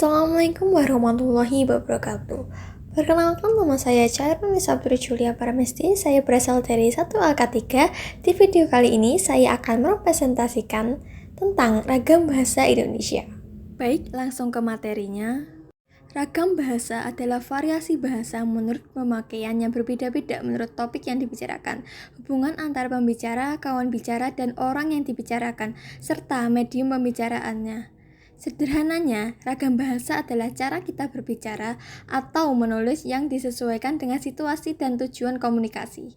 Assalamualaikum warahmatullahi wabarakatuh. Perkenalkan, nama saya Chairul Nisabduri Julia Paramesti. Saya berasal dari 1AK3. Di video kali ini saya akan merepresentasikan tentang ragam bahasa Indonesia. Baik, langsung ke materinya. Ragam bahasa adalah variasi bahasa menurut pemakaian yang berbeda-beda menurut topik yang dibicarakan, hubungan antar pembicara, kawan bicara, dan orang yang dibicarakan, serta medium pembicaraannya. Sederhananya, ragam bahasa adalah cara kita berbicara atau menulis yang disesuaikan dengan situasi dan tujuan komunikasi.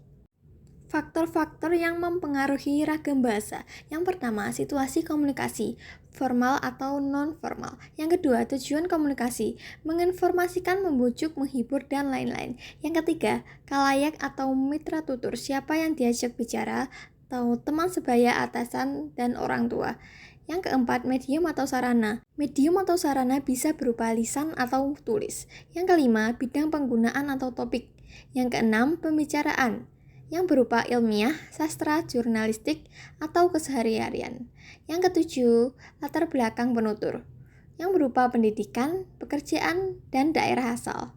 Faktor-faktor yang mempengaruhi ragam bahasa. Yang pertama, situasi komunikasi, formal atau non-formal. Yang kedua, tujuan komunikasi, menginformasikan, membujuk, menghibur, dan lain-lain. Yang ketiga, khalayak atau mitra tutur, siapa yang diajak bicara, atau teman sebaya, atasan, dan orang tua. Yang keempat, medium atau sarana. Medium atau sarana bisa berupa lisan atau tulis. Yang kelima, bidang penggunaan atau topik. Yang keenam, pembicaraan, yang berupa ilmiah, sastra, jurnalistik, atau keseharian. Yang ketujuh, latar belakang penutur, yang berupa pendidikan, pekerjaan, dan daerah asal.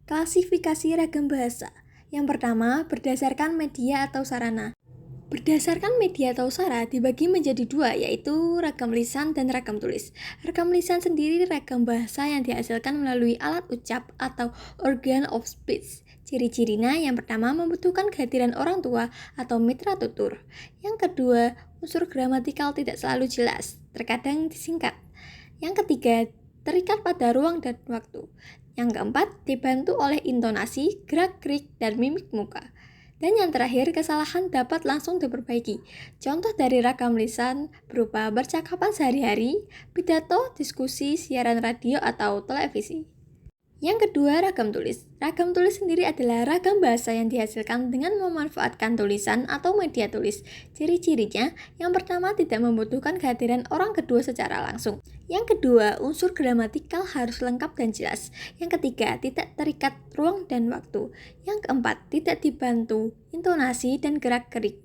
Klasifikasi ragam bahasa. Yang pertama, berdasarkan media atau sarana. Berdasarkan media atau sarana dibagi menjadi dua, yaitu ragam lisan dan ragam tulis. Ragam lisan sendiri ragam bahasa yang dihasilkan melalui alat ucap atau organ of speech. Ciri-cirinya yang pertama membutuhkan kehadiran orang tua atau mitra tutur. Yang kedua, unsur gramatikal tidak selalu jelas, terkadang disingkat. Yang ketiga, terikat pada ruang dan waktu. Yang keempat, dibantu oleh intonasi, gerak-gerik, dan mimik muka. Dan yang terakhir, kesalahan dapat langsung diperbaiki. Contoh dari ragam lisan berupa percakapan sehari-hari, pidato, diskusi, siaran radio, atau televisi. Yang kedua, ragam tulis. Ragam tulis sendiri adalah ragam bahasa yang dihasilkan dengan memanfaatkan tulisan atau media tulis. Ciri-cirinya, yang pertama tidak membutuhkan kehadiran orang kedua secara langsung. Yang kedua, unsur gramatikal harus lengkap dan jelas. Yang ketiga, tidak terikat ruang dan waktu. Yang keempat, tidak dibantu intonasi dan gerak-gerik.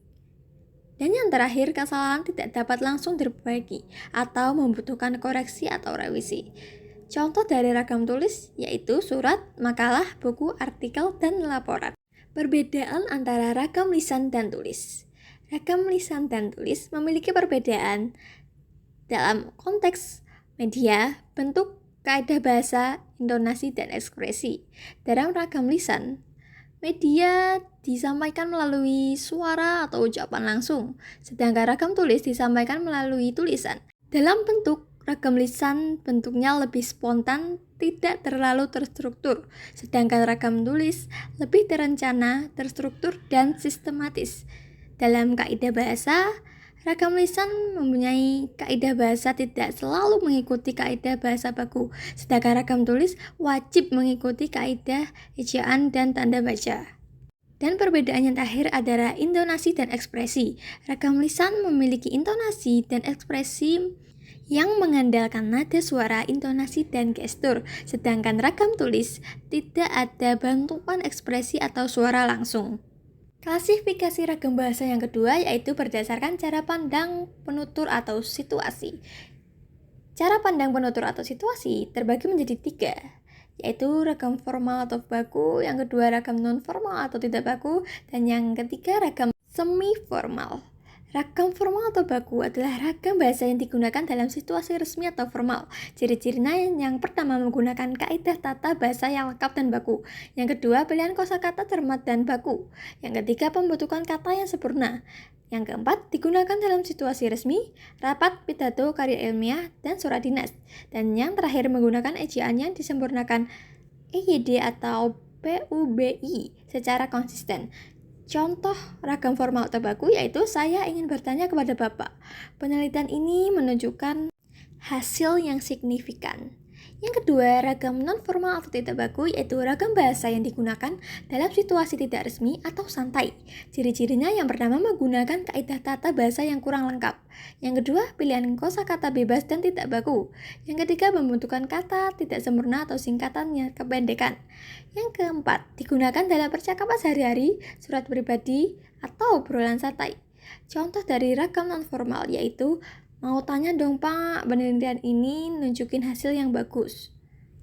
Dan yang terakhir, kesalahan tidak dapat langsung diperbaiki atau membutuhkan koreksi atau revisi. Contoh dari ragam tulis yaitu surat, makalah, buku, artikel, dan laporan. Perbedaan antara ragam lisan dan tulis. Ragam lisan dan tulis memiliki perbedaan dalam konteks media, bentuk, kaidah bahasa, intonasi, dan ekspresi. Dalam ragam lisan, media disampaikan melalui suara atau ucapan langsung, sedangkan ragam tulis disampaikan melalui tulisan. Dalam bentuk, ragam lisan bentuknya lebih spontan, tidak terlalu terstruktur, sedangkan ragam tulis lebih terencana, terstruktur, dan sistematis. Dalam kaidah bahasa, ragam lisan mempunyai kaidah bahasa tidak selalu mengikuti kaidah bahasa baku, sedangkan ragam tulis wajib mengikuti kaidah ejaan dan tanda baca. Dan perbedaan yang terakhir adalah intonasi dan ekspresi. Ragam lisan memiliki intonasi dan ekspresi yang mengandalkan nada suara, intonasi, dan gestur, sedangkan ragam tulis tidak ada bantuan ekspresi atau suara langsung. Klasifikasi ragam bahasa yang kedua yaitu berdasarkan cara pandang penutur atau situasi. Cara pandang penutur atau situasi terbagi menjadi tiga, yaitu ragam formal atau baku, yang kedua ragam non-formal atau tidak baku, dan yang ketiga ragam semi-formal. Ragam formal atau baku adalah ragam bahasa yang digunakan dalam situasi resmi atau formal. Ciri-cirinya yang pertama menggunakan kaidah tata bahasa yang lengkap dan baku. Yang kedua, pilihan kosakata cermat dan baku. Yang ketiga, pembentukan kata yang sempurna. Yang keempat, digunakan dalam situasi resmi, rapat, pidato, karya ilmiah, dan surat dinas. Dan yang terakhir, menggunakan ejaan yang disempurnakan EYD atau PUBI secara konsisten. Contoh ragam formal atau baku yaitu saya ingin bertanya kepada Bapak. Penelitian ini menunjukkan hasil yang signifikan. Yang kedua, ragam non-formal atau tidak baku yaitu ragam bahasa yang digunakan dalam situasi tidak resmi atau santai. Ciri-cirinya yang pertama menggunakan kaidah tata bahasa yang kurang lengkap. Yang kedua, pilihan kosakata bebas dan tidak baku. Yang ketiga, pembentukan kata tidak sempurna atau singkatannya kependekan. Yang keempat, digunakan dalam percakapan sehari-hari, surat pribadi, atau obrolan santai. Contoh dari ragam non-formal yaitu Mau tanya dong Pak, penelitian ini nunjukin hasil yang bagus.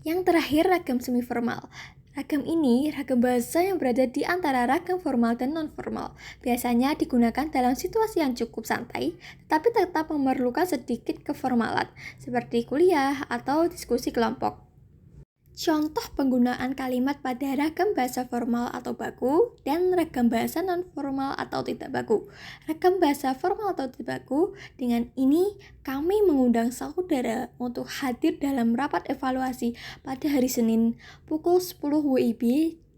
Yang terakhir, ragam semi formal. Ragam ini ragam bahasa yang berada di antara ragam formal dan non-formal. Biasanya digunakan dalam situasi yang cukup santai, tetapi tetap memerlukan sedikit keformalan, seperti kuliah atau diskusi kelompok. Contoh penggunaan kalimat pada ragam bahasa formal atau baku dan ragam bahasa non-formal atau tidak baku. Ragam bahasa formal atau tidak baku, dengan ini kami mengundang saudara untuk hadir dalam rapat evaluasi pada hari Senin pukul 10 WIB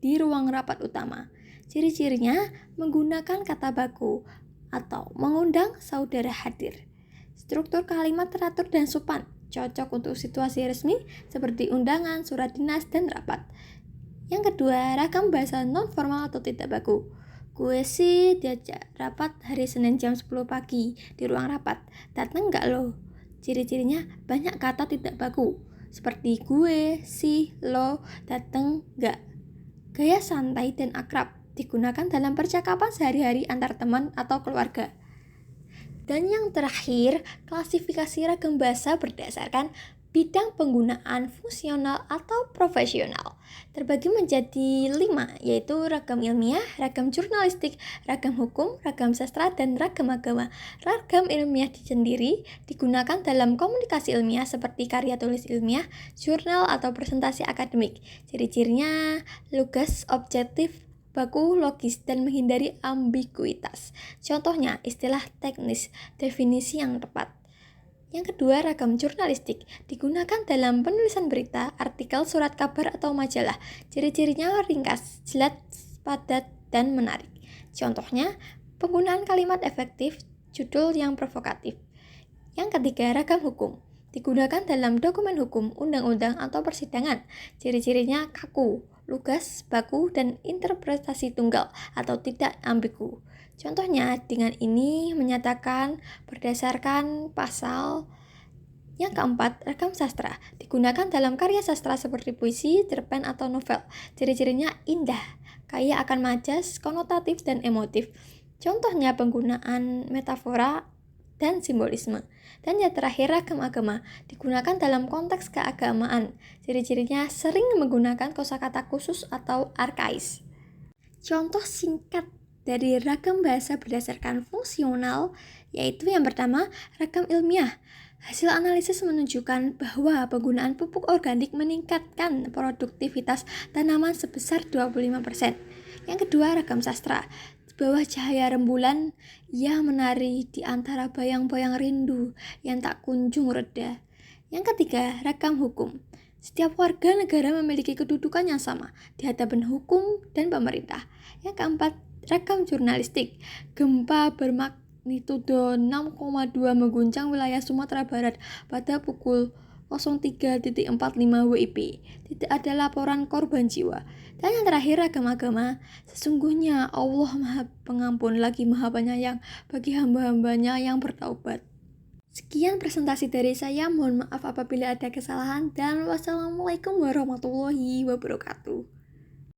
di ruang rapat utama. Ciri-cirinya menggunakan kata baku atau mengundang saudara hadir. Struktur kalimat teratur dan sopan, cocok untuk situasi resmi seperti undangan, surat dinas, dan rapat. Yang kedua, ragam bahasa non-formal atau tidak baku. Gue sih diajak rapat hari Senin jam 10 pagi di ruang rapat. Datang nggak lo? Ciri-cirinya banyak kata tidak baku, seperti gue, si, lo, datang nggak. Gaya santai dan akrab, digunakan dalam percakapan sehari-hari antar teman atau keluarga. Dan yang terakhir, klasifikasi ragam bahasa berdasarkan bidang penggunaan fungsional atau profesional. Terbagi menjadi 5, yaitu ragam ilmiah, ragam jurnalistik, ragam hukum, ragam sastra, dan ragam agama. Ragam ilmiah sendiri digunakan dalam komunikasi ilmiah seperti karya tulis ilmiah, jurnal, atau presentasi akademik. Ciri-cirinya lugas, objektif, baku, logis, dan menghindari ambiguitas. Contohnya, istilah teknis, definisi yang tepat. Yang kedua, ragam jurnalistik digunakan dalam penulisan berita, artikel, surat kabar, atau majalah. Ciri-cirinya ringkas, jelas, padat, dan menarik. Contohnya, penggunaan kalimat efektif, judul yang provokatif. Yang ketiga, ragam hukum digunakan dalam dokumen hukum, undang-undang, atau persidangan. Ciri-cirinya kaku, lugas, baku, dan interpretasi tunggal atau tidak ambigu. Contohnya, dengan ini menyatakan berdasarkan pasal. Yang keempat, ragam sastra digunakan dalam karya sastra seperti puisi, cerpen, atau novel. Ciri-cirinya indah, kaya akan majas, konotatif, dan emotif. Contohnya penggunaan metafora dan simbolisme. Dan yang terakhir, ragam agama digunakan dalam konteks keagamaan. Ciri-cirinya sering menggunakan kosakata khusus atau arkais. Contoh singkat dari ragam bahasa berdasarkan fungsional yaitu yang pertama, ragam ilmiah. Hasil analisis menunjukkan bahwa penggunaan pupuk organik meningkatkan produktivitas tanaman sebesar 25%. Yang kedua, ragam sastra. Di bawah cahaya rembulan, ia menari di antara bayang-bayang rindu yang tak kunjung reda. Yang ketiga, ragam hukum. Setiap warga negara memiliki kedudukan yang sama di hadapan hukum dan pemerintah. Yang keempat, ragam jurnalistik. Gempa bermagnitudo 6,2 mengguncang wilayah Sumatera Barat pada pukul 03.45 WIB. Tidak ada laporan korban jiwa. Dan yang terakhir, ragam agama. Sesungguhnya Allah Maha Pengampun lagi Maha Penyayang bagi hamba-hambanya yang bertaubat. Sekian presentasi dari saya. Mohon maaf apabila ada kesalahan dan wassalamualaikum warahmatullahi wabarakatuh.